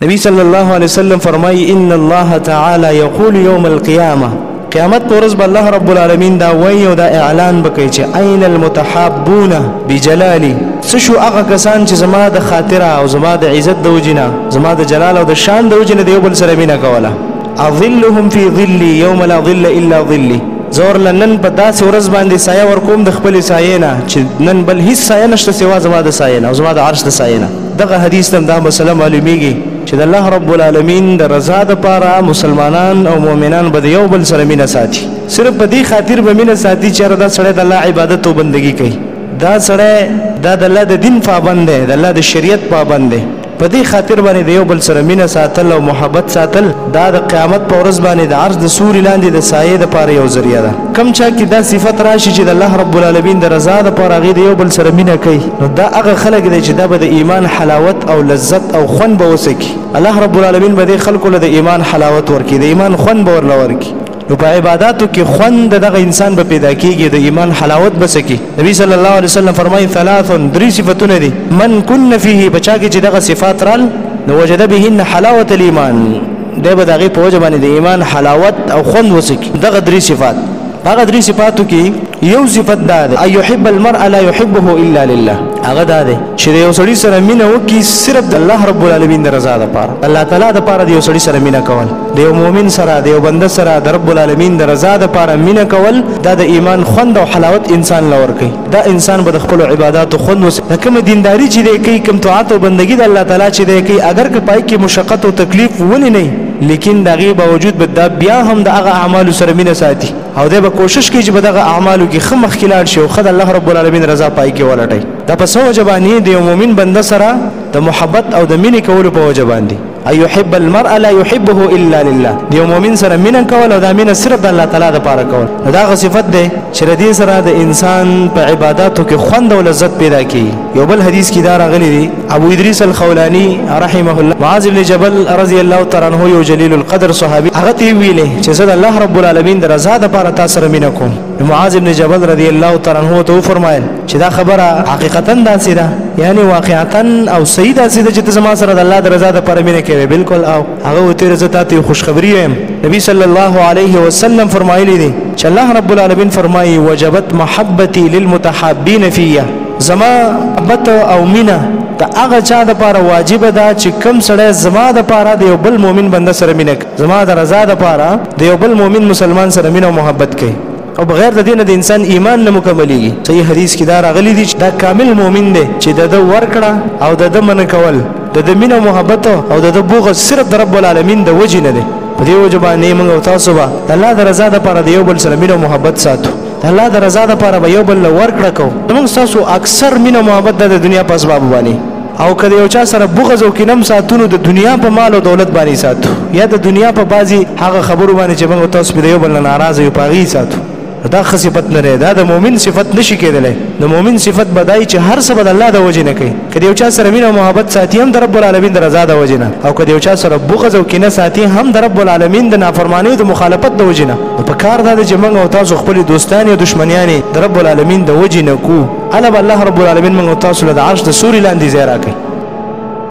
نبی صلی الله علیه وسلم فرمایي ان الله تعالی یقول یوم القیامه، قیامت پر ورځ به الله رب العالمین دا وایي او دا اعلان وکړي چې اين المتحابون بجلالي، څه شو هغه کسان چې زما د خاطره او زما د عزت د وجنه، زما د جلال او د شان د وجنه د یو بل سره مینه کوله. اظلهم فی ظلی یوم لا ظل الا ظلی، زور لنن په داسې ورځ باندې سایه ورکوم د خپل سایه نه چې نن بل هیڅ سایه نشته سوا زما د سایه نه او زما د عرش د سایه نه. دغه حدیث ته دا مسله معلومیږي چې د الله رب العالمین د رضا دپاره مسلمانان او مؤمنان به د یو بل سره مینه ساتي. صرف په دې خاطر به مینه ساتي چې دا سړی د الله عبادت او بندګي کوي، دا سړی دا د الله د دین پابند دی، د الله د شریعت پابند دی. په دې خاطر باندې د یو بل سره مینه ساتل او محبت ساتل دا د قیامت په ورځ باندې د عرش د سوري لاندې د سایې دپاره یو ذریعه ده. کم چا کې دا صفت راشي چې د الله رب العالمین د رضا دپاره هغې د یو بل سره مینه کوي، نو دا هغه خلک دی چې دا به د ایمان حلاوت او لذت او خوند به وسکي. الله رب العالمین به دې خلکو له د ایمان حلاوت ورکړي، د ایمان خوند به ورله ورکړي. نو په عباداتو کې خوند دغه انسان به پیدا کیږي، د ایمان حلاوت به سکی. نبی صلی الله علیه وسلم فرمایي ثلاث، درې صفاتونه دي، من کن فيه، بچا کې چې دغه صفات رال نو وجد بهن حلاوت الايمان، دا به دغه په وجه باندې د ایمان حلاوت او خوند وسکی. دغه درې صفات، هغه درې صفاتو کې یو صفت دا ده اي يحب المرء لا يحبه الا لله، هغه دا ده چې یو سړی سره مینه وکي صرف د الله رب العالمین د رضا لپاره، الله تعالی د لپاره د یو سړی سره مینه کول، د یو مؤمن سره د یو بنده سره د رب العالمین د رضا لپاره مینه کول، دا د ایمان خوند او حلاوت انسان لور کوي. دا انسان به د خپل عبادت خوند وس کوم دینداری چې دی کوي، کوم طاعت او بندگی د الله تعالی چې دی کوي، اگر که پای کې مشقت او تکلیف ولې نه، لیکن دغه باوجود به دا بیا هم د هغه اعمالو سره مینه ساتي او دا به کوشش کوي چې به دغه اعمالو کې ښه مخکې لاړ شي او ښه د الله رب العالمین رضا پای کې ولټي. دا په څه وجه باندې د یو مؤمن بنده سره د محبت او د مینې کولو په وجه باندې اي يحب المرء لا يحبه الا لله، د یو مؤمن سره مینه کول او دا مینه صرف د الله تعالی لپاره کول، دا صفت ده چې د دې سره د انسان په عبادتو کې خوند او لذت پیدا کوي. یو بل حدیث کې دا راغلی دی، ابو ادریس الخولانی رحمه الله، معاذ بن جبل رضی الله تعالی عنہ یو جلیل القدر صحابي، هغه ته ویلې چې زه د الله رب العالمین د رضا لپاره تاسو سره مینه کوم. معاذ بن جبل رضی الله تعالی عنہ ته فرمایل چې دا خبره حقیقتا داسې ده، یعنی واقعتا او صحیح داسې ده چې ته زما سره د الله د رضا لپاره مینه کوي. بالکل. او هغه وته رضا ته خوشخبری یم. نبی صلی الله علیه وسلم فرمایلی دي چې الله رب العالمین فرمایي وجبت محبتي للمتحابين فيه، زما محبت او مینه د هغه چا د لپاره واجب ده چې کم سړی زما د لپاره د یو بل مؤمن بنده سره مینه کوي، زما د رضا د لپاره د یو بل مؤمن مسلمان سره مینه او محبت کوي، او بغیر د دې نه د انسان ایمان نه مکملېږي. صحیح حدیث کې دا راغلی دی چې دا کامل مؤمن دی چې د ورکړه او د منع کول، د مینه او محبت او د بغض صرف د رب العالمین د وجې نه دی. په دې وجه باندې موږ او تاسو به د الله د رضا لپاره د یو بل سره مینه او محبت ساتو، د الله د رضا لپاره به یو بل ورکړه کوو. موږ تاسو اکثر مینه او محبت د دنیا په اسباب باندې، او کله یو چا سره بغض او کینم ساتونو د دنیا په مال او دولت باندې ساتو، یا د دنیا په بازي هغه خبرو باندې چې موږ تاسو په یو بل ناراضه یو پاغي ساتو. دا صفت نه ده، دا د مؤمن صفت نشي کېدلی. د مؤمن صفت بدای چې هر څه بد الله د وجې نه کوي. کله یو چا سره مینه او محبت ساتي هم د رب العالمین د رضا د وجې نه، او کله یو چا سره بغض او کینه ساتي هم د رب العالمین د نافرمانی او د مخالفت د وجې نه. په کار دا چې موږ او تاسو خپل دوستان او دشمنیان د رب العالمین د وجې نه کو، الله رب العالمین موږ تاسو له عرش د سوري لاندې ځای راکړي.